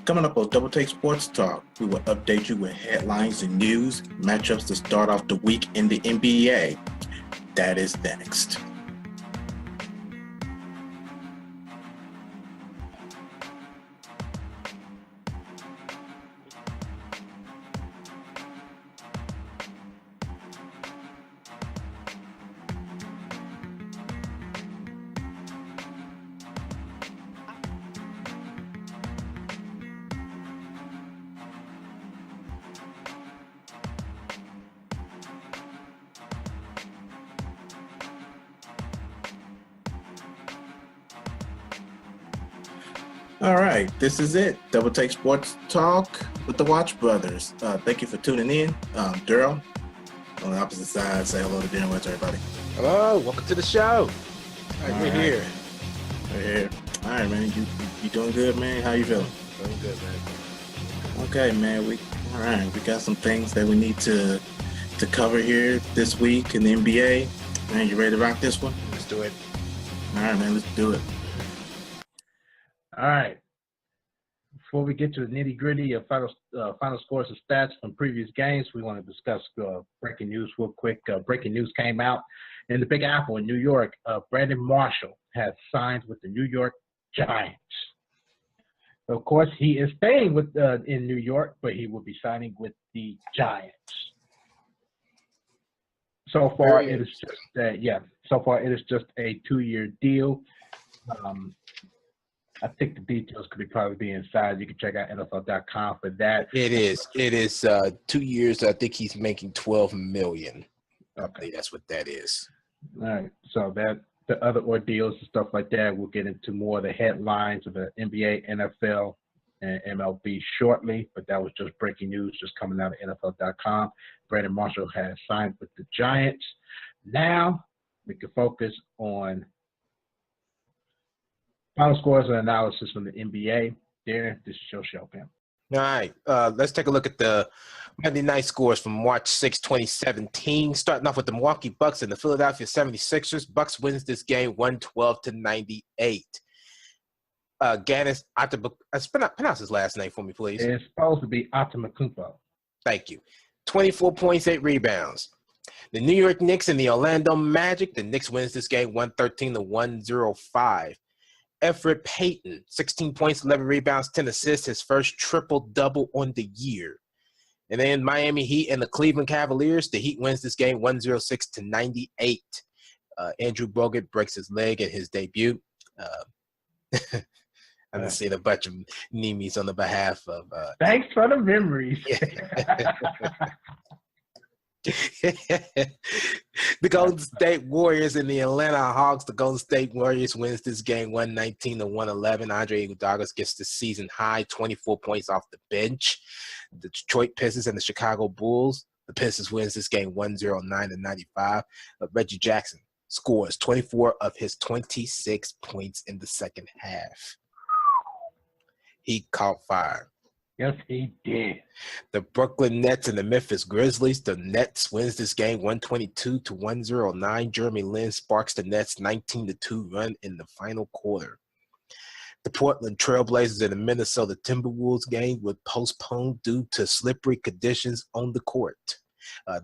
Coming up on Double Take Sports Talk, we will update you with headlines and news, matchups to start off the week in the NBA. That is next. All right, this is it. Double Take Sports Talk with the Watch Brothers. Thank you for tuning in. Darrell, on the opposite side, say hello to dinner with everybody. Hello, welcome to the show. We're here. We're here. All right, man. You doing good, man? How you feeling? Doing good, man. Okay, man. We got some things that we need to cover here this week in the NBA. Man, you ready to rock this one? Let's do it. All right, man. Let's do it. All right. Before we get to the nitty-gritty of final scores and stats from previous games, we want to discuss breaking news real quick. Breaking news came out in the Big Apple in New York. Brandon Marshall has signed with the New York Giants. Of course, he is staying with in New York, but he will be signing with the Giants. So far, it is just a 2-year deal. I think the details could probably be inside. You can check out NFL.com for that. It is 2 years. I think he's making $12 million. Okay, that's what that is. All right. So that the other ordeals and stuff like that, we'll get into more of the headlines of the NBA, NFL, and MLB shortly. But that was just breaking news, just coming out of NFL.com. Brandon Marshall has signed with the Giants. Now we can focus on final scores and analysis from the NBA. Darren, this is your show, Pam. All right. Let's take a look at the Monday night scores from March 6, 2017. Starting off with the Milwaukee Bucks and the Philadelphia 76ers. Bucks wins this game 112-98. Giannis pronounce his last name for me, please. It's supposed to be Antetokounmpo. Thank you. 24 points, 8 rebounds. The New York Knicks and the Orlando Magic. The Knicks wins this game 113-105. Everett Payton, 16 points, 11 rebounds, 10 assists, his first triple-double on the year. And then Miami Heat and the Cleveland Cavaliers. The Heat wins this game 106-98. Andrew Bogut breaks his leg at his debut. I'm seeing a bunch of memes on the behalf of thanks for the memories. The Golden State Warriors and the Atlanta Hawks. The Golden State Warriors wins this game 119-111. Andre Iguodala gets the season high 24 points off the bench. The Detroit Pistons and the Chicago Bulls. The Pistons wins this game 109-95. Reggie Jackson scores 24 of his 26 points in the second half. He caught fire. Yes, he did. The Brooklyn Nets and the Memphis Grizzlies. The Nets wins this game 122-109. Jeremy Lin sparks the Nets 19-2 run in the final quarter. The Portland Trailblazers and the Minnesota Timberwolves game was postponed due to slippery conditions on the court.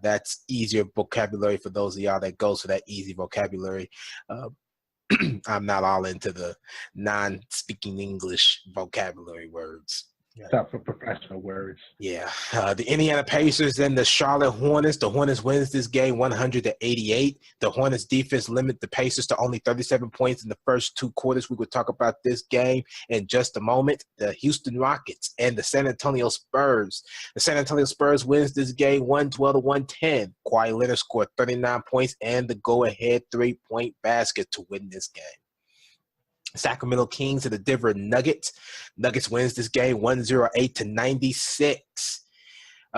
That's easier vocabulary for those of y'all that goes for that easy vocabulary. I'm not all into the non-speaking English vocabulary words. Stop for professional words. Yeah. The Indiana Pacers and the Charlotte Hornets. The Hornets wins this game 100-88. The Hornets defense limit the Pacers to only 37 points in the first 2 quarters. We will talk about this game in just a moment. The Houston Rockets and the San Antonio Spurs. The San Antonio Spurs wins this game 112-110. Kawhi Leonard scored 39 points and the go-ahead 3-point basket to win this game. Sacramento Kings and the Denver Nuggets. Nuggets wins this game 108-96.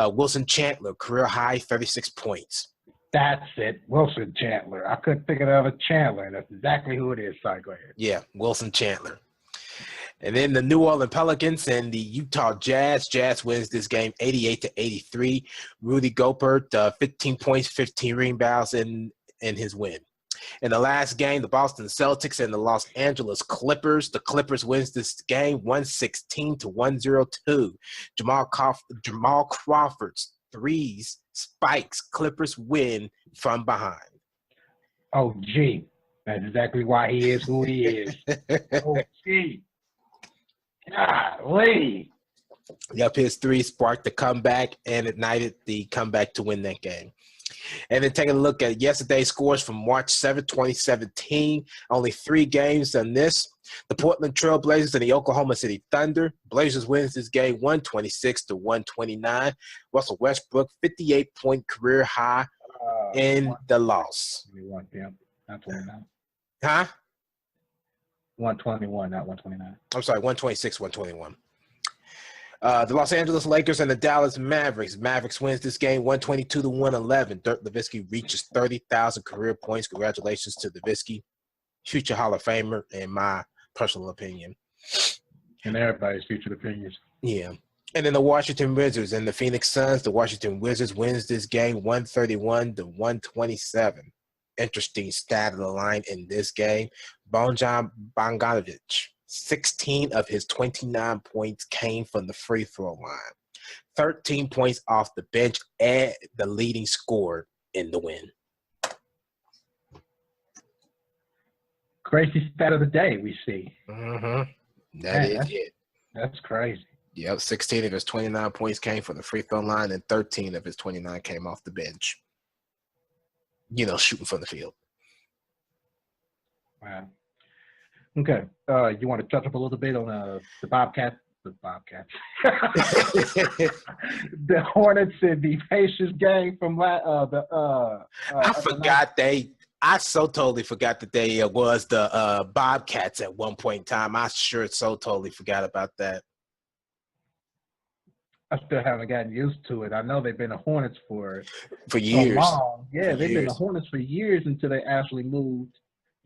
Wilson Chandler, career high 36 points. That's it, Wilson Chandler. I couldn't think of the other Chandler. That's exactly who it is. Sorry, go ahead. Yeah, Wilson Chandler. And then the New Orleans Pelicans and the Utah Jazz. Jazz wins this game 88-83. Rudy Gobert, 15 points, 15 rebounds in his win. In the last game, the Boston Celtics and the Los Angeles Clippers. The Clippers wins this game 116-102. Jamal Crawford's threes spikes. Clippers win from behind. Oh, gee. That's exactly why he is who he is. Oh, gee. Golly. Yep, his three sparked the comeback and ignited the comeback to win that game. And then taking a look at yesterday's scores from March 7, 2017. Only 3 games on this. The Portland Trail Blazers and the Oklahoma City Thunder. Blazers wins this game 126-129. Russell Westbrook, 58-point career high in the loss. 121, not 29. Huh? 121, not 129. I'm sorry, 126-121. The Los Angeles Lakers and the Dallas Mavericks. Mavericks wins this game 122-111. Dirk Nowitzki reaches 30,000 career points. Congratulations to Nowitzki, future Hall of Famer, in my personal opinion. And everybody's future opinions. Yeah. And then the Washington Wizards and the Phoenix Suns. The Washington Wizards wins this game 131-127. Interesting stat of the line in this game. Bojan Bogdanovic. 16 of his 29 points came from the free throw line. 13 points off the bench and the leading scorer in the win. Crazy stat of the day we see. Mm-hmm. That is it. That's crazy. Yep, 16 of his 29 points came from the free throw line and 13 of his 29 came off the bench. You know, shooting from the field. Wow. Okay. You want to touch up a little bit on the Bobcats? The Bobcats. The Hornets and the Pacers game from I so totally forgot that they was the Bobcats at one point in time. I sure so totally forgot about that. I still haven't gotten used to it. I know they've been the Hornets for years. So long. Yeah, they've been the Hornets for years until they actually moved.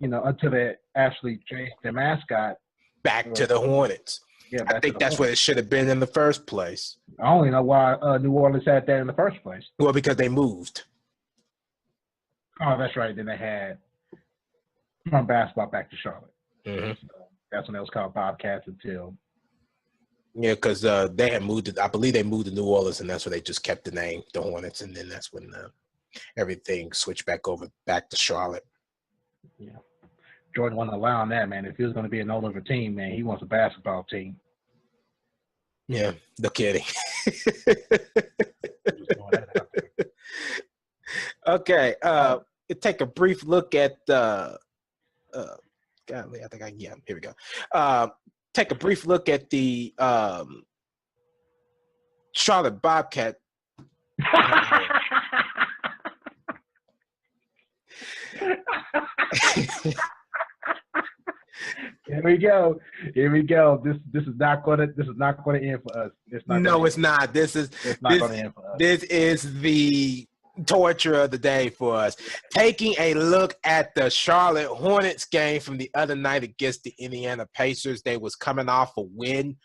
Until they actually changed their mascot back to the Hornets. Yeah, I think that's what it should have been in the first place. I only know why New Orleans had that in the first place. Well, because they moved. Oh, that's right. Then they had from basketball back to Charlotte. Mm-hmm. So that's when it was called Bobcats until. Yeah, because they had moved. I believe they moved to New Orleans, and that's where they just kept the name, the Hornets, and then that's when everything switched back to Charlotte. Yeah. Jordan wasn't allowing that, man. If he was going to be an all-over team, man, he wants a basketball team. Yeah, no kidding. Okay, take a brief look at here we go. Take a brief look at the Charlotte Bobcat. Here we go. This is not gonna end for us. It's not. This is gonna end for us. This is the torture of the day for us. Taking a look at the Charlotte Hornets game from the other night against the Indiana Pacers. They was coming off a win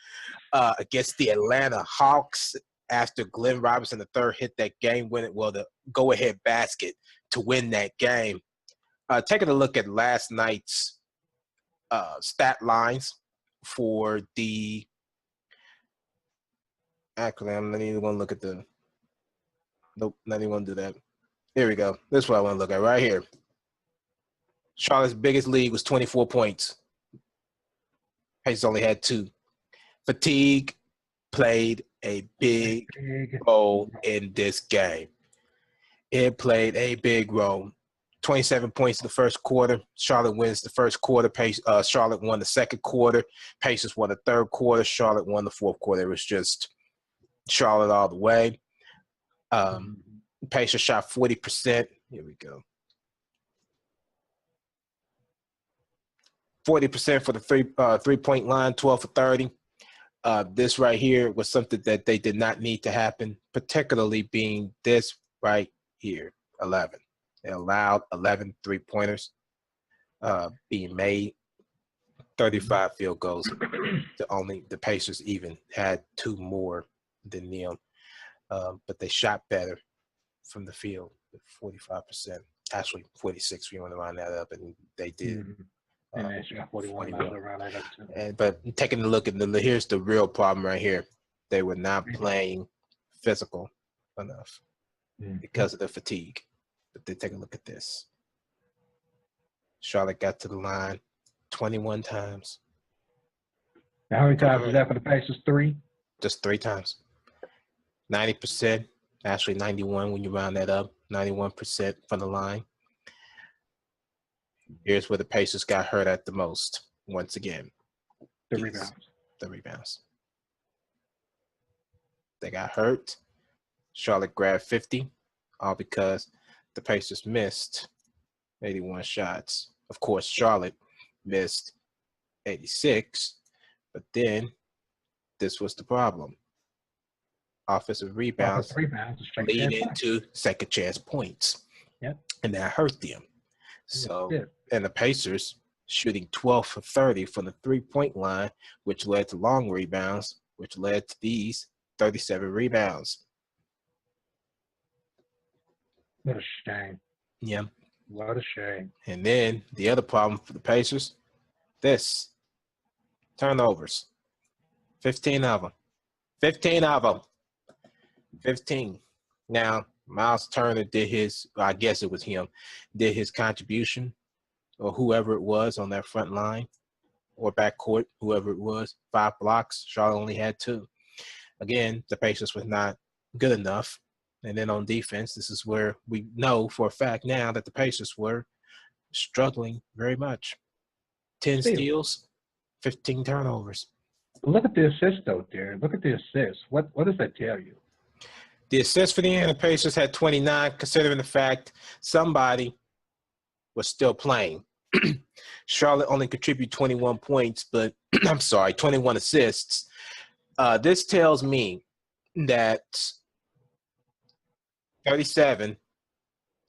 against the Atlanta Hawks after Glenn Robinson III hit that game winning, the go-ahead basket to win that game. Taking a look at last night's stat lines for the – actually, I'm not even going to look at the – nope, not even going to do that. Here we go. This is what I want to look at right here. Charlotte's biggest lead was 24 points. Pacers only had 2. Fatigue played a big role in this game. It played a big role. 27 points in the first quarter. Charlotte wins the first quarter. Charlotte won the second quarter. Pacers won the third quarter. Charlotte won the fourth quarter. It was just Charlotte all the way. Pacers shot 40%. Here we go. 40% for the three-point line, 12 for 30. This right here was something that they did not need to happen, particularly being this right here, 11. They allowed 11 three-pointers being made, 35 field goals. The Pacers even had 2 more than them, but they shot better from the field, 45%. Actually, 46. We want to round that up, and they did. Mm-hmm. And they shot 41. I would round that up too. But taking a look at here's the real problem right here. They were not playing physical enough because of the fatigue. But then take a look at this. Charlotte got to the line 21 times. Now, how many times was that for the Pacers? 3? Just 3 times. 90%, actually 91 when you round that up, 91% from the line. Here's where the Pacers got hurt at the most, once again. The rebounds. The rebounds. They got hurt. Charlotte grabbed 50, all because the Pacers missed 81 shots. Of course, Charlotte missed 86, but then this was the problem. Offensive rebounds lead into second chance points. Yep. And that hurt them. So, and the Pacers shooting 12 for 30 from the three-point line, which led to long rebounds, which led to these 37 rebounds. What a shame. Yeah. What a shame. And then the other problem for the Pacers, this, turnovers. 15 of them. 15 of them. 15. Now, Miles Turner did his, I guess it was him, did his contribution, or whoever it was on that front line, or backcourt, whoever it was, 5 blocks. Charlotte only had 2. Again, the Pacers was not good enough. And then on defense, this is where we know for a fact now that the Pacers were struggling very much. 10 steals, 15 turnovers. Look at the assist, though, Darren. Look at the assist. What does that tell you? The assists for the Indiana Pacers had 29, considering the fact somebody was still playing. Charlotte only contributed 21 points, but 21 assists. This tells me that 37.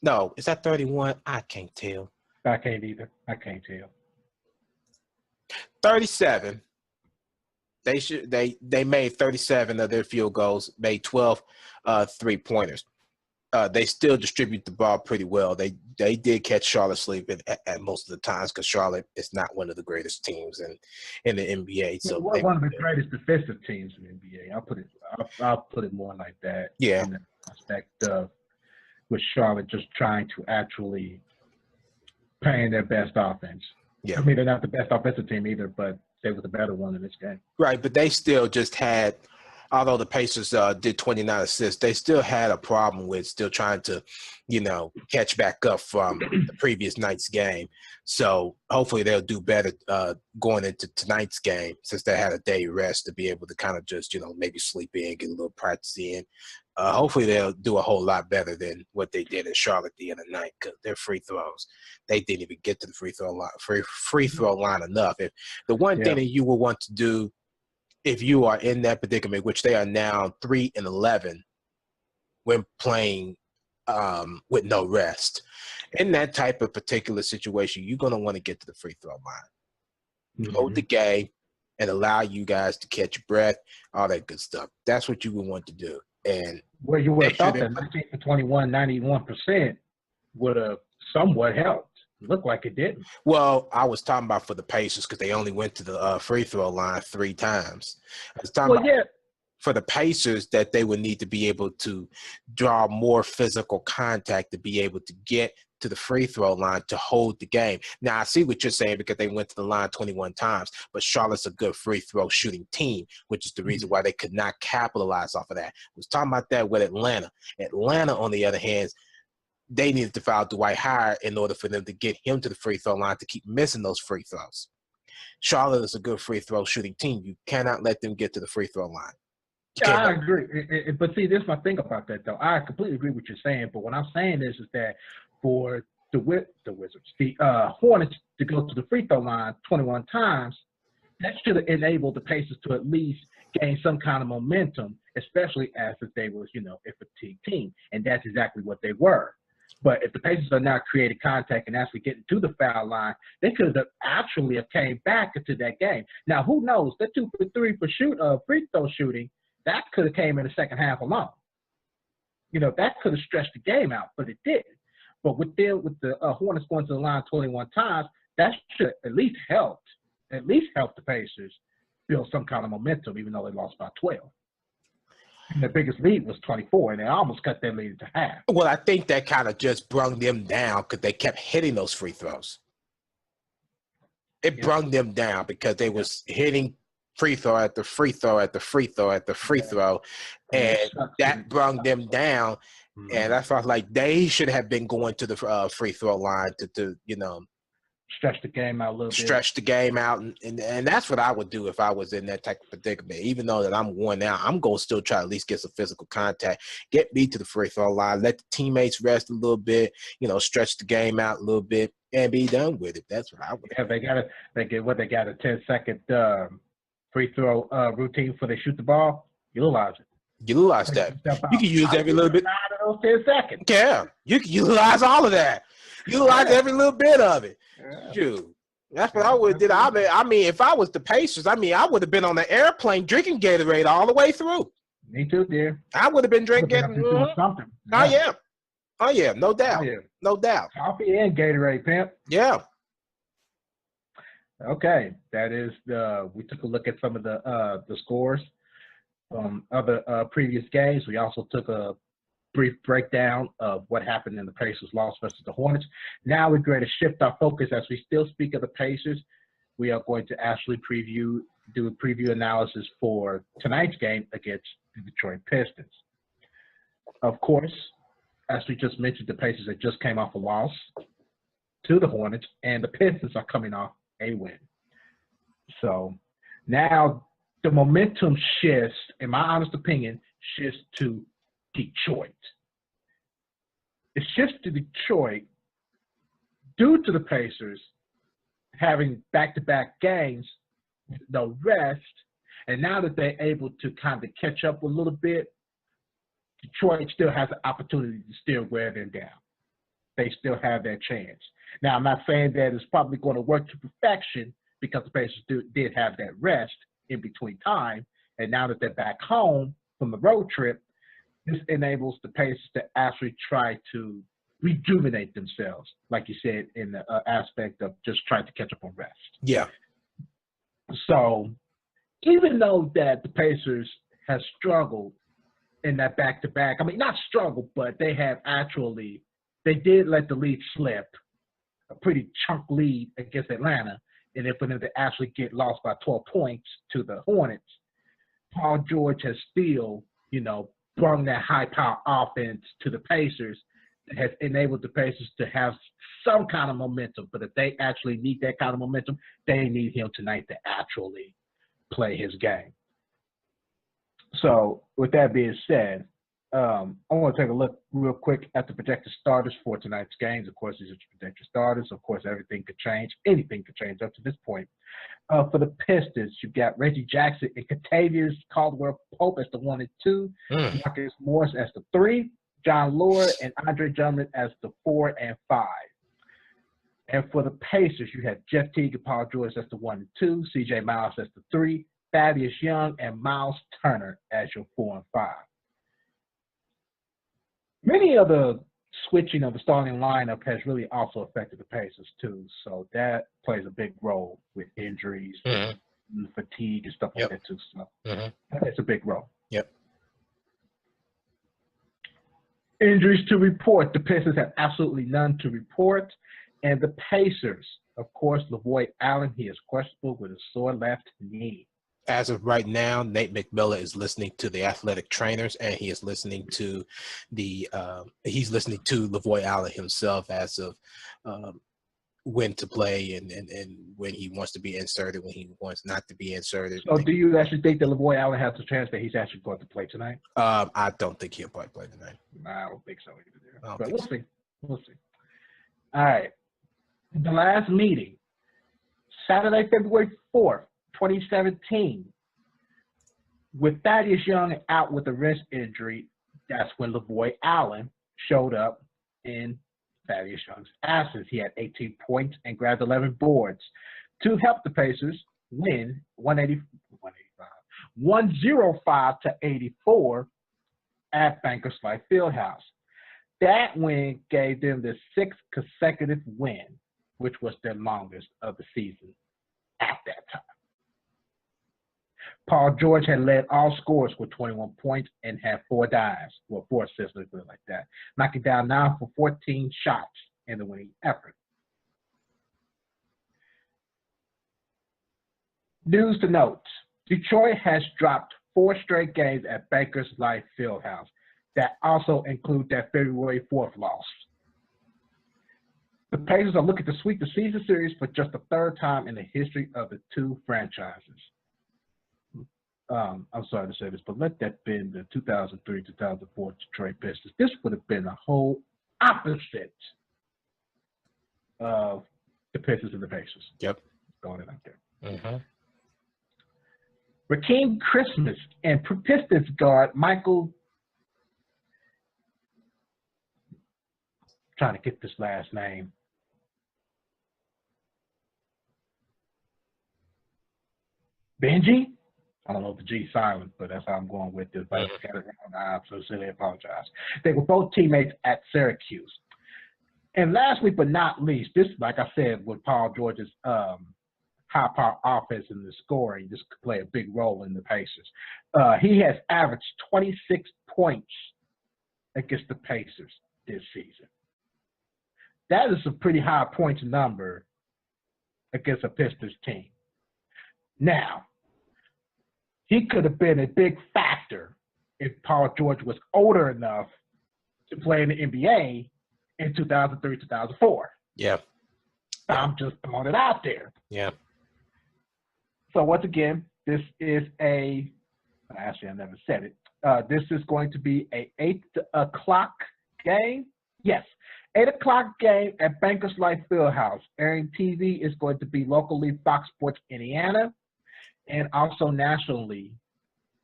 No, is that 31? I can't tell. I can't either. I can't tell. 37. They made 37 of their field goals, made 12 3-pointers. They still distribute the ball pretty well. They did catch Charlotte sleeping at most of the times because Charlotte is not one of the greatest teams in the NBA. So one of the greatest defensive teams in the NBA. I'll put it more like that. Yeah. In the aspect of with Charlotte just trying to actually playing their best offense. Yeah. I mean, they're not the best offensive team either, but they were the better one in this game. Right, but they still just had, although the Pacers did 29 assists, they still had a problem with still trying to, catch back up from the previous night's game. So hopefully they'll do better going into tonight's game since they had a day rest to be able to kind of just, maybe sleep in, get a little practice in. Hopefully they'll do a whole lot better than what they did in Charlotte the other night because their free throws, they didn't even get to the free throw line enough. If the one thing that you will want to do if you are in that predicament, which they are now 3-11 when playing with no rest, in that type of particular situation, you're going to want to get to the free throw line. Hold the game and allow you guys to catch your breath, all that good stuff. That's what you would want to do. And well, you would have thought that 19 for 21, 91% would have somewhat helped. It looked like it didn't. Well, I was talking about for the Pacers because they only went to the free throw line 3 times. I was talking about for the Pacers that they would need to be able to draw more physical contact to be able to get to the free throw line to hold the game. Now, I see what you're saying because they went to the line 21 times, but Charlotte's a good free throw shooting team, which is the reason why they could not capitalize off of that. I was talking about that with Atlanta. Atlanta, on the other hand, they needed to foul Dwight Howard in order for them to get him to the free throw line to keep missing those free throws. Charlotte is a good free throw shooting team. You cannot let them get to the free throw line. Yeah, I agree. But see, this is my thing about that, though. I completely agree with what you're saying. But what I'm saying is that for the Wizards, the Hornets to go to the free throw line 21 times, that should have enabled the Pacers to at least gain some kind of momentum, especially as if they was, a fatigued team. And that's exactly what they were. But if the Pacers are now creating contact and actually getting to the foul line, they could have actually came back into that game. Now, who knows? That 2 for 3 for free throw shooting, that could have came in the second half alone. That could have stretched the game out, but it didn't. But with the Hornets going to the line 21 times, that should at least help the Pacers build some kind of momentum, even though they lost by 12. And the biggest lead was 24, and they almost cut their lead to half. Well, I think that kind of just brung them down because they kept hitting those free throws. It brung them down because they was hitting free throw at the free throw at the free throw at the free throw, and that brung them down. And I felt like they should have been going to the free throw line to stretch the game out a little bit. Stretch the game out, and that's what I would do if I was in that type of predicament. Even though that I'm worn out, I'm going to still try to at least get some physical contact, get me to the free throw line, let the teammates rest a little bit, stretch the game out a little bit, and be done with it. That's what I would. Yeah, they got a 10-second free throw routine before they shoot the ball. Utilize it. Utilize that. You can use every little bit. Those 10 seconds. Yeah, you can utilize all of that. Utilize every little bit of it. Shoot. That's what I would have did. I mean, if I was the Pacers, I would have been on the airplane drinking Gatorade all the way through. Me too, dear. I would have been drinking something. Oh yeah, no doubt. No doubt. Coffee and Gatorade, pimp. Yeah. Okay, that is we took a look at some of the scores from other previous games. We also took a brief breakdown of what happened in the Pacers' loss versus the Hornets. Now we're going to shift our focus as we still speak of the Pacers. We are going to actually do a preview analysis for tonight's game against the Detroit Pistons. Of course, as we just mentioned, the Pacers had just came off a loss to the Hornets, and the Pistons are coming off a win. So now the momentum shifts, in my honest opinion, shifts to Detroit. It shifts to Detroit due to the Pacers having back-to-back games, the rest, and now that they're able to kind of catch up a little bit, Detroit still has the opportunity to still wear them down. They still have that chance. Now, I'm not saying that it's probably going to work to perfection because the Pacers did have that rest in between time, and now that they're back home from the road trip, this enables the Pacers to actually try to rejuvenate themselves, like you said, in the aspect of just trying to catch up on rest. Yeah. So even though that the Pacers have struggled in that back-to-back, not struggled, but they did let the lead slip, a pretty chunk lead against Atlanta, and then for them to actually get lost by 12 points to the Hornets, Paul George has still, brought that high-power offense to the Pacers that has enabled the Pacers to have some kind of momentum. But if they actually need that kind of momentum, they need him tonight to actually play his game. So with that being said, I want to take a look real quick at the projected starters for tonight's games. Of course, these are projected starters. Of course, everything could change. Anything could change up to this point. For the Pistons, you've got Reggie Jackson and Kentavious Caldwell-Pope as the 1 and 2, Marcus Morris as the 3, John Lord and Andre Drummond as the 4 and 5. And for the Pacers, you have Jeff Teague and Paul George as the 1 and 2, C.J. Miles as the 3, Thaddeus Young and Miles Turner as your 4 and 5. Many of the switching of the starting lineup has really also affected the Pacers too. So that plays a big role with injuries, and fatigue and stuff like that too. So that's a big role. Yep. Injuries to report. The Pacers have absolutely none to report. And the Pacers, of course, LaVoy Allen, he is questionable with a sore left knee. As of right now, Nate McMillan is listening to the athletic trainers, and he is listening to he's listening to LaVoy Allen himself as of when to play and when he wants to be inserted, when he wants not to be inserted. So do you actually think that LaVoy Allen has a chance that he's actually going to play tonight? I don't think he'll probably play tonight. I don't think so either. But we'll see. We'll see. All right. The last meeting, Saturday, February 4th. 2017, with Thaddeus Young out with a wrist injury, that's when LaVoy Allen showed up in Thaddeus Young's absence. He had 18 points and grabbed 11 boards to help the Pacers win 105 to 84 at Bankers Life Fieldhouse. That win gave them the 6th consecutive win, which was their longest of the season at that time. Paul George had led all scorers with 21 points and had 4 dives, well, 4 assists, let's put it like that, knocking down 9 for 14 shots in the winning effort. News to note, Detroit has dropped 4 straight games at Bankers Life Fieldhouse. That also include that February 4th loss. The Pacers are looking to sweep the season series for just the 3rd time in the history of the 2 franchises. I'm sorry to say this, but let that have been the 2003-2004 Detroit Pistons. This would have been a whole opposite of the Pistons and the Pacers. Yep. Going in out there. Mm-hmm. Rakeem Christmas and Pistons guard Michael, trying to get this last name, Benji? I don't know if the G is silent, but that's how I'm going with this. But I got it wrong. I so sincerely apologize. They were both teammates at Syracuse. And lastly, but not least, this, like I said, with Paul George's high-power offense and the scoring, this could play a big role in the Pacers. He has averaged 26 points against the Pacers this season. That is a pretty high points number against a Pistons team. Now, he could have been a big factor if Paul George was older enough to play in the NBA in 2003, 2004. Yeah. I'm just throwing it out there. Yeah. So once again, this is actually I never said it. This is going to be a 8 o'clock game. Yes, 8 o'clock game at Bankers Life Fieldhouse. Airing TV is going to be locally Fox Sports Indiana and also nationally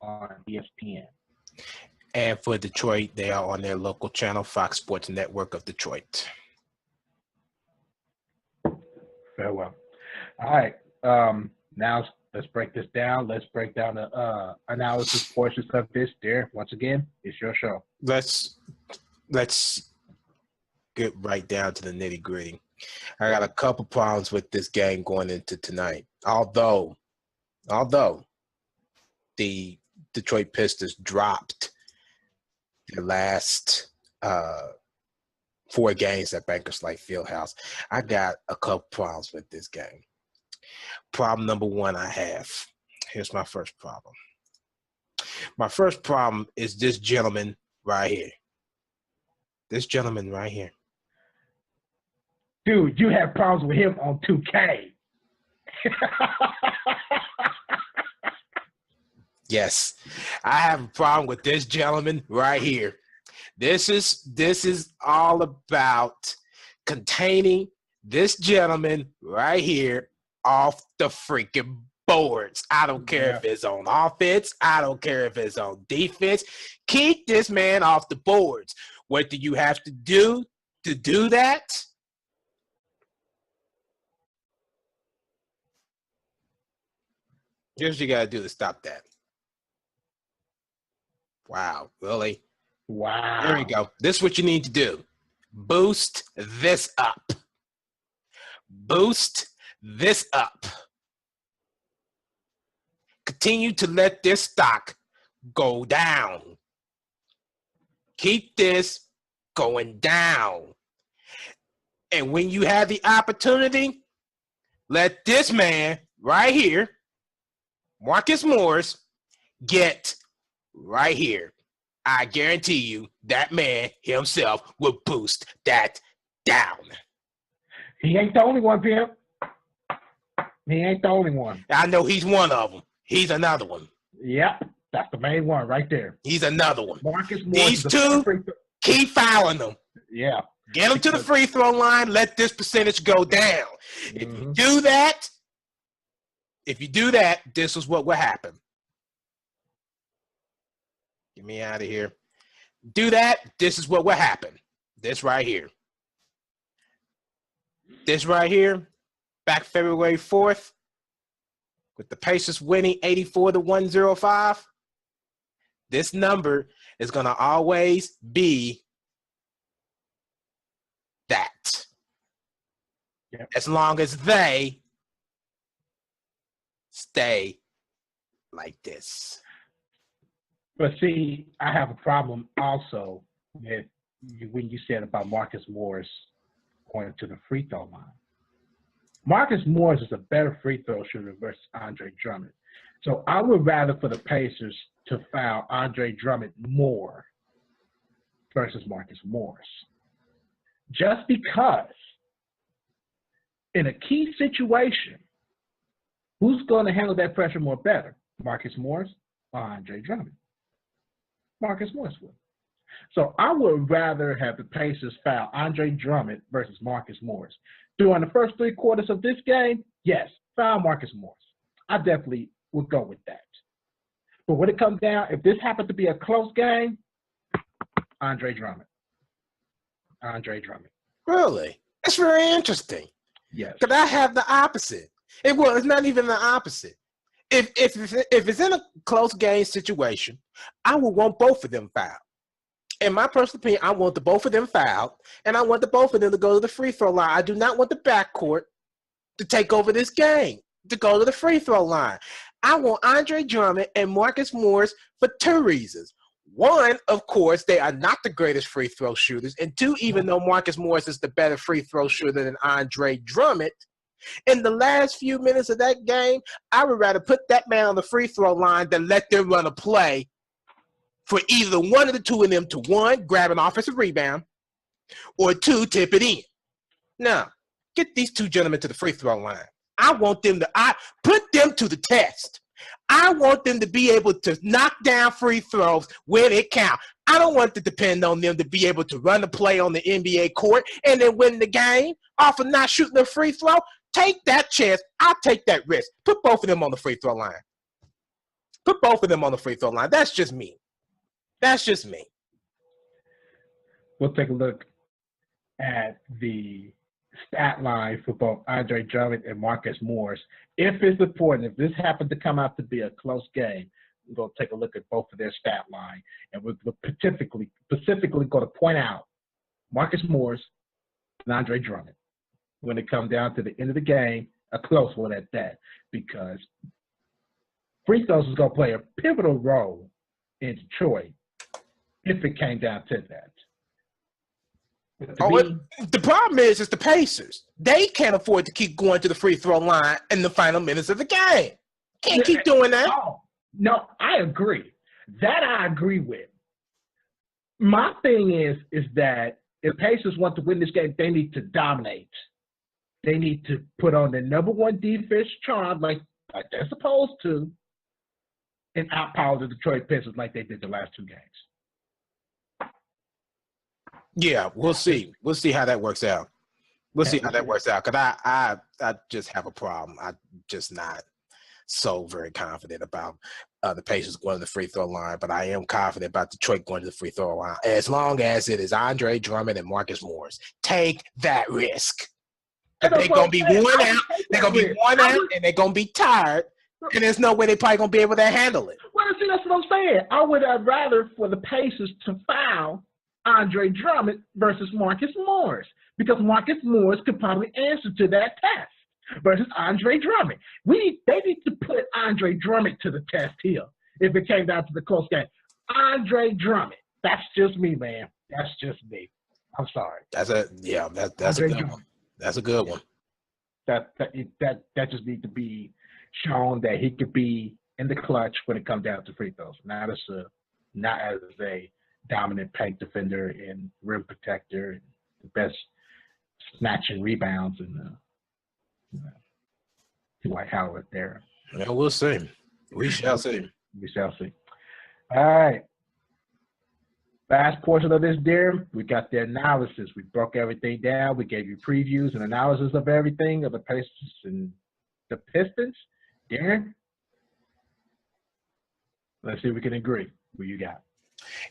on ESPN. And for Detroit, they are on their local channel, Fox Sports Network of Detroit. Very well. All right. Now let's break this down. Let's break down the analysis portions of this. There, once again, it's your show. Let's get right down to the nitty gritty. I got a couple problems with this game going into tonight. Although the Detroit Pistons dropped their last 4 games at Bankers Life Fieldhouse, I got a couple problems with this game. Problem number 1 I have. Here's my first problem. My first problem is this gentleman right here. This gentleman right here. Dude, you have problems with him on 2K. Yes, I have a problem with this gentleman right here. This is all about containing this gentleman right here off the freaking boards. I don't care if it's on offense. I don't care if it's on defense. Keep this man off the boards. What do you have to do that? Here's what you got to do to stop that. Wow, really? Wow. There you go. This is what you need to do. Boost this up. Boost this up. Continue to let this stock go down. Keep this going down. And when you have the opportunity, let this man right here, Marcus Morris, get right here. I guarantee you that man himself will boost that down. He ain't the only one, Pimp. He ain't the only one. I know he's one of them. He's another one. Yep, that's the main one right there. He's another one. Marcus Morris. These two, keep fouling them. Yeah. Get them to the free throw line. Let this percentage go down. If you do that, this is what will happen. Get me out of here. Do that, this is what will happen. This right here. This right here, back February 4th, with the Pacers winning 84-105, this number is going to always be that. Yep. As long as they stay like this. But see, I have a problem also with when you said about Marcus Morris going to the free throw line. Marcus Morris is a better free throw shooter versus Andre Drummond. So I would rather for the Pacers to foul Andre Drummond more versus Marcus Morris. Just because in a key situation, who's going to handle that pressure more better? Marcus Morris or Andre Drummond? Marcus Morris would. So I would rather have the Pacers foul Andre Drummond versus Marcus Morris. During the first 3 quarters of this game, yes, foul Marcus Morris. I definitely would go with that. But when it comes down, if this happened to be a close game, Andre Drummond. Andre Drummond. Really? That's very interesting. Yes. Because I have the opposite. It's not even the opposite. If it's in a close game situation, I would want both of them fouled. In my personal opinion, I want the both of them fouled, and I want the both of them to go to the free throw line. I do not want the backcourt to take over this game, to go to the free throw line. I want Andre Drummond and Marcus Morris for 2 reasons. 1, of course, they are not the greatest free throw shooters. And 2, even though Marcus Morris is the better free throw shooter than Andre Drummond, in the last few minutes of that game, I would rather put that man on the free throw line than let them run a play for either one of the 2 of them to 1, grab an offensive rebound, or 2, tip it in. Now, get these 2 gentlemen to the free throw line. I want them to put them to the test. I want them to be able to knock down free throws when it counts. I don't want to depend on them to be able to run the play on the NBA court and then win the game off of not shooting a free throw. Take that chance. I'll take that risk. Put both of them on the free throw line. Put both of them on the free throw line. That's just me. That's just me. We'll take a look at the stat line for both Andre Drummond and Marcus Morris. If it's important, if this happened to come out to be a close game, we're going to take a look at both of their stat line. And we're specifically going to point out Marcus Morris and Andre Drummond when it comes down to the end of the game, a close one at that, because free throws is going to play a pivotal role in Detroit if it came down to that. The problem is the Pacers. They can't afford to keep going to the free throw line in the final minutes of the game. Can't keep doing that. No, I agree. That I agree with. My thing is that if Pacers want to win this game, they need to dominate. They need to put on their number 1 defense charm like they're supposed to and outpower the Detroit Pistons like they did the last 2 games. Yeah, we'll see. We'll see how that works out. We'll see how that works out. Because I just have a problem. I'm just not so very confident about the Pacers going to the free throw line, but I am confident about Detroit going to the free throw line as long as it is Andre Drummond and Marcus Morris. Take that risk. They're going to be worn out. They're going to be worn out, and they're going to be tired, and there's no way they're probably going to be able to handle it. Well, see, that's what I'm saying. I would have rather for the Pacers to foul Andre Drummond versus Marcus Morris, because Marcus Morris could probably answer to that test versus Andre Drummond. They need to put Andre Drummond to the test here if it came down to the close game. Andre Drummond. That's just me, man. That's just me. I'm sorry. That's a good one. That's a good one. That just needs to be shown that he could be in the clutch when it comes down to free throws, not as a dominant paint defender and rim protector and the best snatching rebounds and Dwight Howard there. Yeah, we'll see. We shall see. We shall see. All right. Last portion of this, Darren, we got the analysis. We broke everything down. We gave you previews and analysis of everything of the Pacers and the Pistons. Darren, let's see if we can agree. What you got?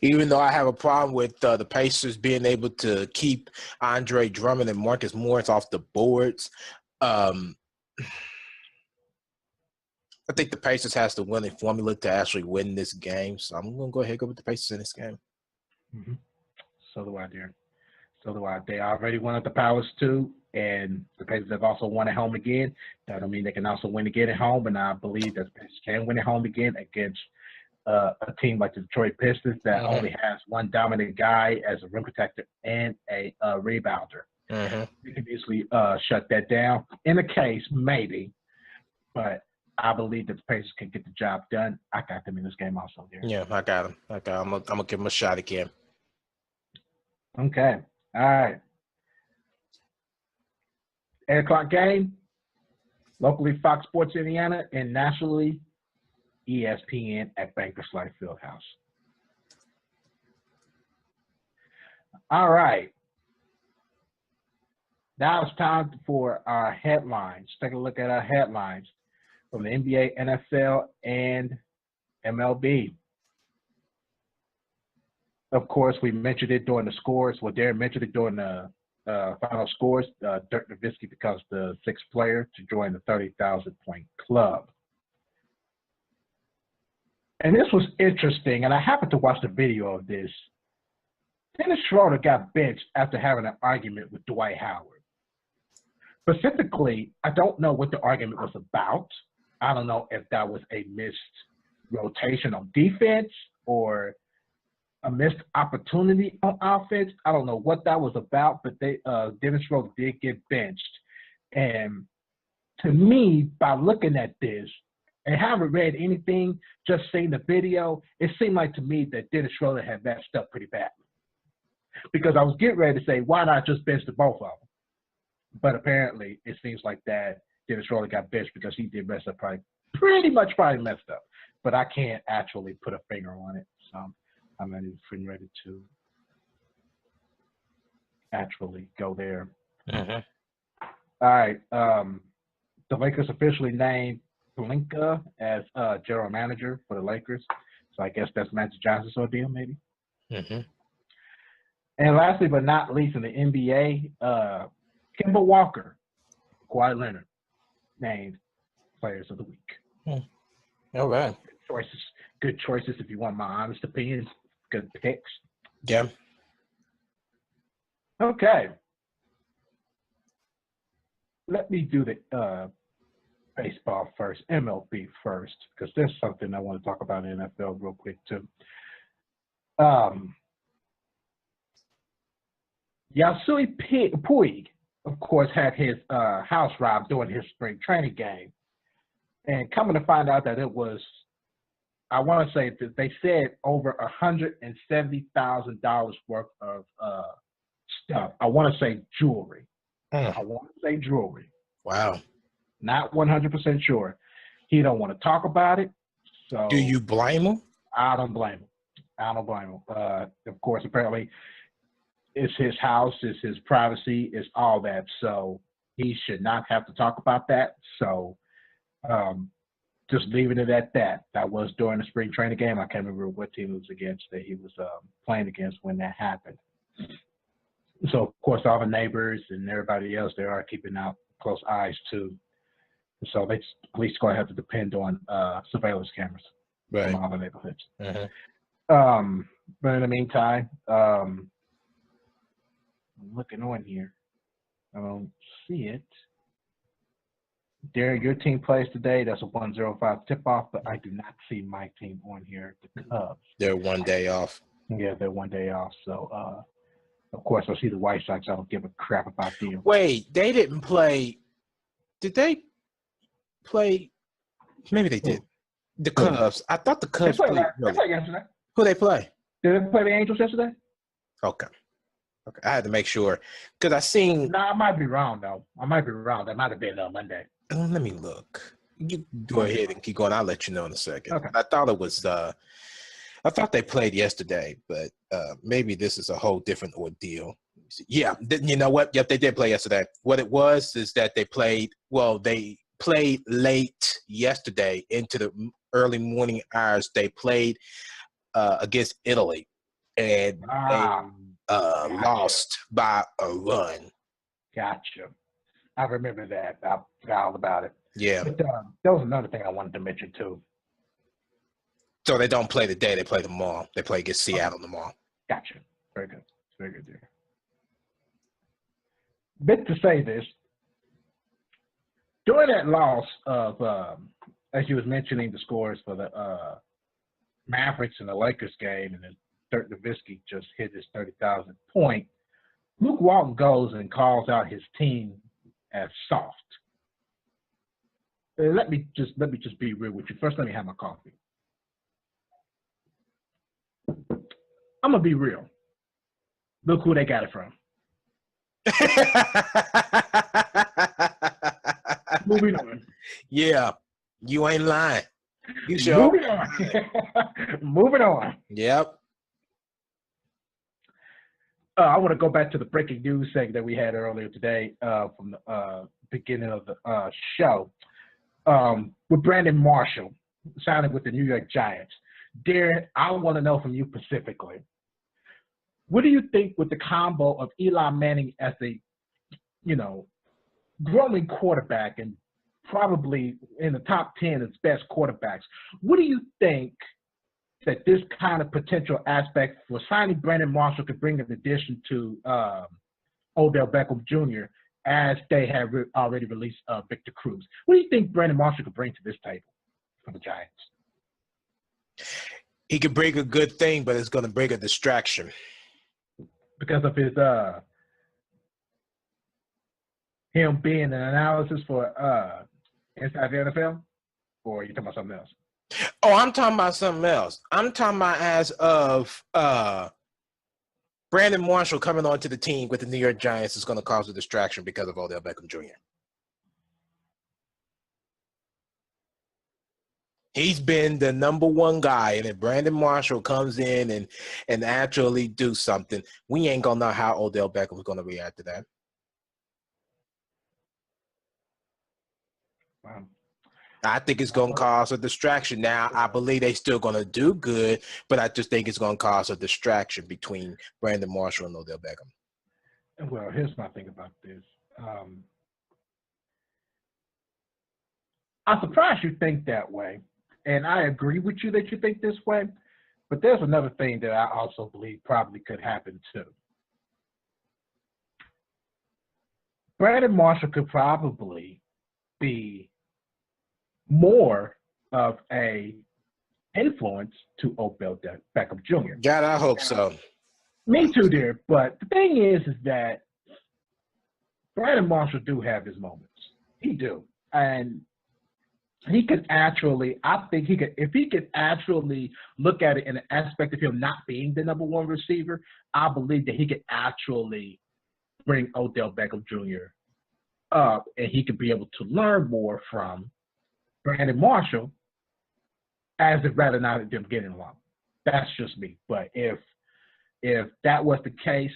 Even though I have a problem with the Pacers being able to keep Andre Drummond and Marcus Morris off the boards, I think the Pacers has the winning formula to actually win this game. So I'm going to go ahead and go with the Pacers in this game. Mm-hmm. So do I, Darren. So do I. They already won at the Powers too, and the Pacers have also won at home again. That don't mean they can also win again at home, and I believe that the Pacers can win at home again against a team like the Detroit Pistons that only has one dominant guy as a rim protector and a rebounder. We can easily shut that down. In a case, maybe, but I believe that the Pacers can get the job done. I got them in this game also. There. Yeah, I got him. I'm gonna give him a shot again. Okay. All right. 8 o'clock game. Locally, Fox Sports Indiana, and nationally, ESPN at Bankers Life Fieldhouse. All right. Now it's time for our headlines. Take a look at our headlines from the NBA, NFL, and MLB. Of course, we mentioned it during the scores. Well, Darren mentioned it during the final scores. Dirk Nowitzki becomes the 6th player to join the 30,000-point club. And this was interesting, and I happened to watch the video of this. Dennis Schroeder got benched after having an argument with Dwight Howard. Specifically, I don't know what the argument was about. I don't know if that was a missed rotation on defense or a missed opportunity on offense. I don't know what that was about, but Dennis Schroeder did get benched. And to me, by looking at this, and haven't read anything, just seen the video, it seemed like to me that Dennis Schroeder had messed up pretty badly. Because I was getting ready to say, why not just bench the both of them? But apparently, it seems like that Dennis Schroeder got benched because he did mess up, pretty much messed up. But I can't actually put a finger on it. So I'm not even ready to actually go there. All right. The Lakers officially named Pelinka as general manager for the Lakers. So I guess that's Magic Johnson's ordeal, maybe. And lastly, but not least, in the NBA, Kemba Walker, Kawhi Leonard, named Players of the Week. All right. Good choices if you want my honest opinions. Good picks. Yeah. Okay. Let me do the baseball first, MLB first, because there's something I want to talk about in NFL real quick too. Yasui Puig, of course, had his house robbed during his spring training game. And coming to find out that it was, I want to say that they said over $170,000 worth of stuff. I want to say jewelry. Wow. Not 100% sure. He don't want to talk about it. So do you blame him? I don't blame him. Of course, apparently, it's his house, it's his privacy, it's all that. So he should not have to talk about that. So just leaving it at that. That was during the spring training game. I can't remember what team it was against that he was playing against when that happened. So, of course, all the neighbors and everybody else, they are keeping out close eyes, too. So police going to have to depend on surveillance cameras from all the neighborhoods. But in the meantime, I'm looking on here. I don't see it. Darren, your team plays today. That's a 1:05 tip-off, but I do not see my team on here, the Cubs. They're 1 day off. Yeah, they're 1 day off. So, of course, I see the White Sox. I don't give a crap about them. Wait, they didn't play. Did they play? Maybe they did. The Cubs. I thought the Cubs played. They played yesterday. Who they play? Did they play the Angels yesterday? Okay. I had to make sure because I seen. No, I might be wrong though. That might have been Monday. Let me look. You go ahead and keep going. I'll let you know in a second. Okay. I thought it was. I thought they played yesterday, but maybe this is a whole different ordeal. Yeah, you know what? Yep, they did play yesterday. What it was is that they played. Well, they played late yesterday into the early morning hours. They played against Italy, and they lost by a run. Gotcha. I remember that. I forgot all about it. Yeah. But that was another thing I wanted to mention too. So they don't play today. They play tomorrow. They play against Seattle tomorrow. Gotcha. Very good. Very good there. bit to say this. During that loss of, as you was mentioning, the scores for the Mavericks and the Lakers game, and then Dirk Nowitzki just hit his 30,000th point, Luke Walton goes and calls out his team as soft. Let me just be real with you. First, let me have my coffee. I'm gonna be real. Look who they got it from. Moving on. Yeah, you ain't lying. You sure? Moving on. Moving on. Yep. I want to go back to the breaking news segment that we had earlier today from the beginning of the show with Brandon Marshall signing with the New York Giants. Darren, I want to know from you specifically, what do you think with the combo of Eli Manning as a, growing quarterback and probably in the top 10 as best quarterbacks? What do you think that this kind of potential aspect for signing Brandon Marshall could bring in addition to Odell Beckham Jr. as they have already released Victor Cruz? What do you think Brandon Marshall could bring to this table for the Giants? He could bring a good thing, but it's going to bring a distraction. Because of his him being an analysis for inside the NFL? Or are you talking about something else? Oh, I'm talking about something else. I'm talking about as of Brandon Marshall coming onto the team with the New York Giants is going to cause a distraction because of Odell Beckham Jr. He's been the number one guy, and if Brandon Marshall comes in and actually do something, we ain't going to know how Odell Beckham is going to react to that. Wow. I think it's going to cause a distraction. Now, I believe they're still going to do good, but I just think it's going to cause a distraction between Brandon Marshall and Odell Beckham. Well, here's my thing about this. I'm surprised you think that way, and I agree with you that you think this way, but there's another thing that I also believe probably could happen too. Brandon Marshall could probably be more of a influence to Odell Beckham Jr. God, I hope so. Me too, dear. But the thing is that Brandon Marshall do have his moments. He do. And he could actually, I think he could, if he could actually look at it in an aspect of him not being the number one receiver, I believe that he could actually bring Odell Beckham Jr. up and he could be able to learn more from Brandon Marshall as if rather not them getting along. That's just me. But if that was the case,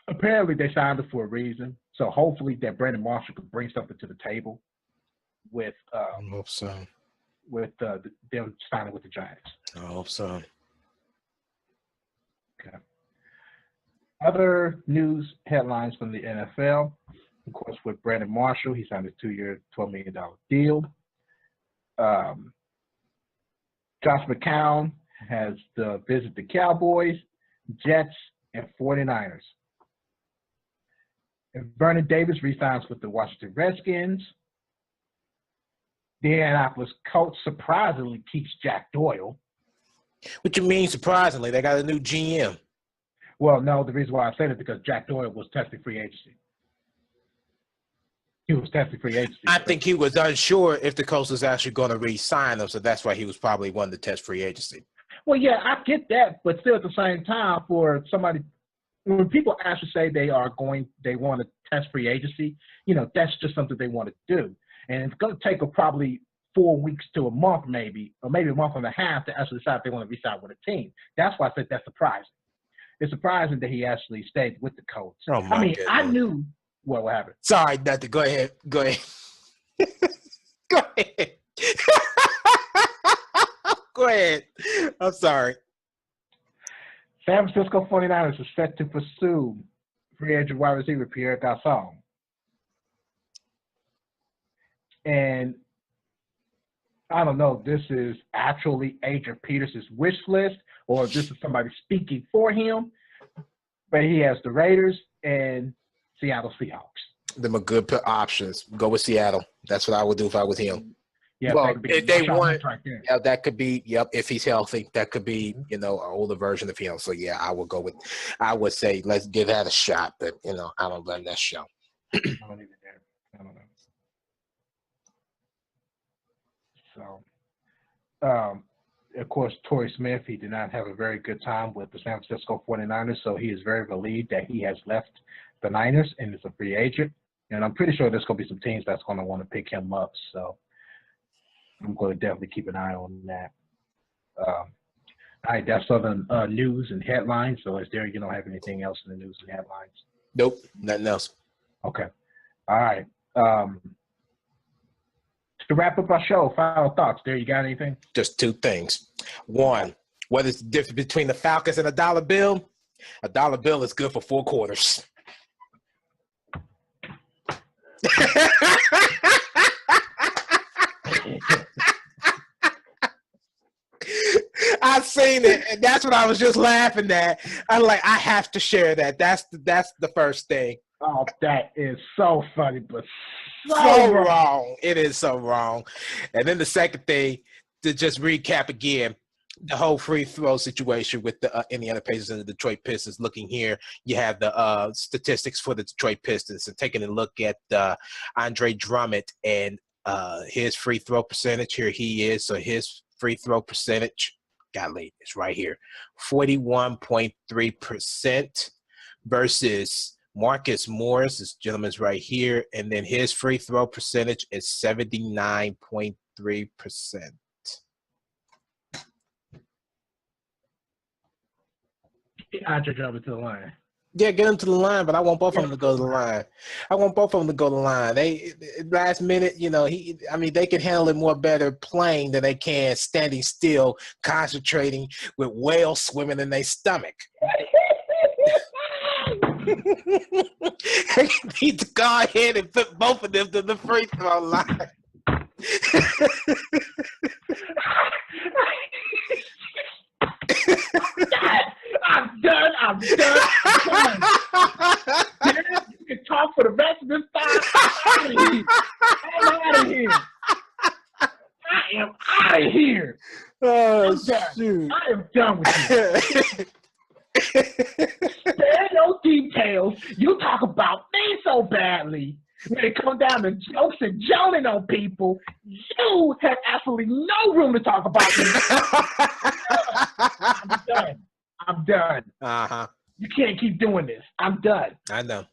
apparently they signed it for a reason. So hopefully that Brandon Marshall could bring something to the table with I hope so. With them signing with the Giants. I hope so. Okay. Other news headlines from the NFL, of course, with Brandon Marshall, he signed a 2-year, $12 million deal. Josh McCown has to visit the Cowboys, Jets, and 49ers. And Vernon Davis re-signs with the Washington Redskins. The Indianapolis Colts surprisingly keeps Jack Doyle. What you mean surprisingly? They got a new GM. Well, no, the reason why I said it is because Jack Doyle was testing free agency. He was testing free agency. I think he was unsure if the Colts was actually going to re-sign him, so that's why he was probably wanting to test free agency. Well, yeah, I get that, but still at the same time, for somebody, when people actually say they want to test free agency, that's just something they want to do. And it's going to take probably 4 weeks to a month maybe, or maybe a month and a half to actually decide if they want to re-sign with a team. That's why I said that's surprising. It's surprising that he actually stayed with the Colts. Oh my goodness. I knew what happened. Sorry, nothing. Go ahead. Go ahead. Go ahead. Go ahead. I'm sorry. San Francisco 49ers are set to pursue free agent wide receiver Pierre Garçon. And I don't know if this is actually Adrian Peterson's wish list or if this is somebody speaking for him. But he has the Raiders, and Seattle Seahawks. Them are good options. Go with Seattle. That's what I would do if I was him. Yeah, well, if they want, right there. yeah, that could be. Yep, if he's healthy, that could be, an older version of him. So yeah, I would say let's give that a shot. But I don't blame that show. I don't know. So, of course, Torrey Smith, he did not have a very good time with the San Francisco 49ers, so he is very relieved that he has left the Niners and is a free agent. And I'm pretty sure there's going to be some teams that's going to want to pick him up. So I'm going to definitely keep an eye on that. All right, that's other news and headlines. So is there, you don't have anything else in the news and headlines? Nope, nothing else. Okay. All right. To wrap up our show, final thoughts. There, you got anything? Just two things. One, what is the difference between the Falcons and a dollar bill? A dollar bill is good for 4 quarters. I've seen it, and that's what I was just laughing at. I'm like, I have to share that. That's the first thing. Oh, that is so funny, but so wrong. It is so wrong. And then the second thing, to just recap again, the whole free throw situation with the Indiana Pacers and the Detroit Pistons. Looking here, you have the statistics for the Detroit Pistons, and taking a look at Andre Drummond and his free throw percentage. Here he is. So his free throw percentage, golly, it's right here, 41.3% versus Marcus Morris, this gentleman's right here, and then his free throw percentage is 79.3%. Andre Drummond to the line. Yeah, get them to the line, but I want both of them to go to the line. They last minute, they can handle it more better playing than they can standing still, concentrating with whales swimming in their stomach. They need to go ahead and put both of them to the free throw line. I'm done. You can talk for the rest of this time. I'm out of here. I am out of here. Oh, shoot. I am done with you. Spare no details. You talk about me so badly. When it comes down to jokes and joning on people, you have absolutely no room to talk about me. I'm done. Uh-huh. You can't keep doing this. I'm done. I know.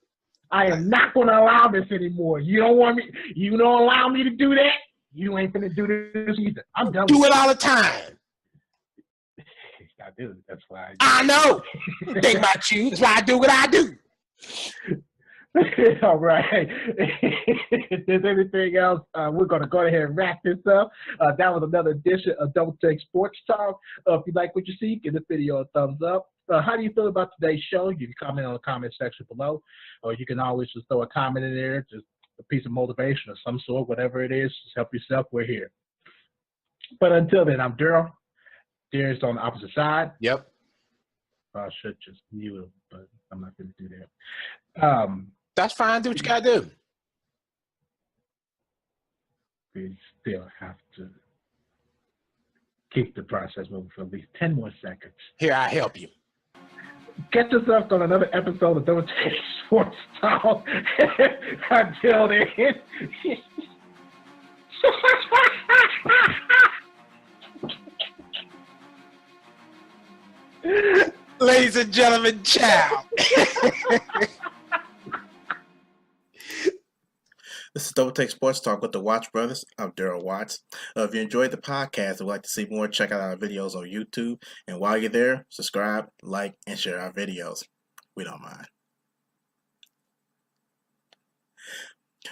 I am not going to allow this anymore. You don't want me. You don't allow me to do that. You ain't going to do this either. I'm done. Do it all the time. I do. That's why. I know. Think about you. That's why I do what I do. All right. If there's anything else, we're going to go ahead and wrap this up. That was another edition of Double Take Sports Talk. If you like what you see, give this video a thumbs up. How do you feel about today's show? You can comment on the comment section below, or you can always just throw a comment in there, just a piece of motivation of some sort, whatever it is. Just help yourself. We're here. But until then, I'm Darrell. Darrell's on the opposite side. Yep. I should just mute him, but I'm not going to do that. That's fine. Do what you got to do. We still have to keep the process moving for at least 10 more seconds. Here, I help you. Get yourself on another episode of Double Take Sports Talk. Until then. Ladies and gentlemen, ciao. This is Double Take Sports Talk with the Watch Brothers. I'm Darrell Watts. If you enjoyed the podcast and would like to see more, check out our videos on YouTube. And while you're there, subscribe, like, and share our videos. We don't mind.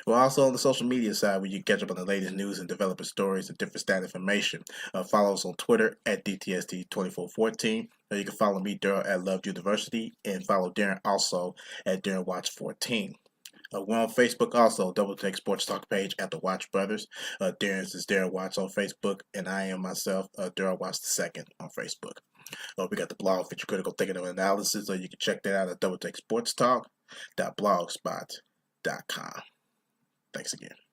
We're also on the social media side where you can catch up on the latest news and developer stories and different stat information. Follow us on Twitter at DTST2414. Or you can follow me, Darrell, at Love University, and follow Darren also at Darren Watch 14. We're on Facebook also, Double Take Sports Talk page at the Watch Brothers. Darren's is Darren Watts on Facebook, and I am myself, Darrell Watts II on Facebook. We got the blog, Feature Critical Thinking and Analysis, so you can check that out at Double Take Sports Talk. Blogspot.com. Thanks again.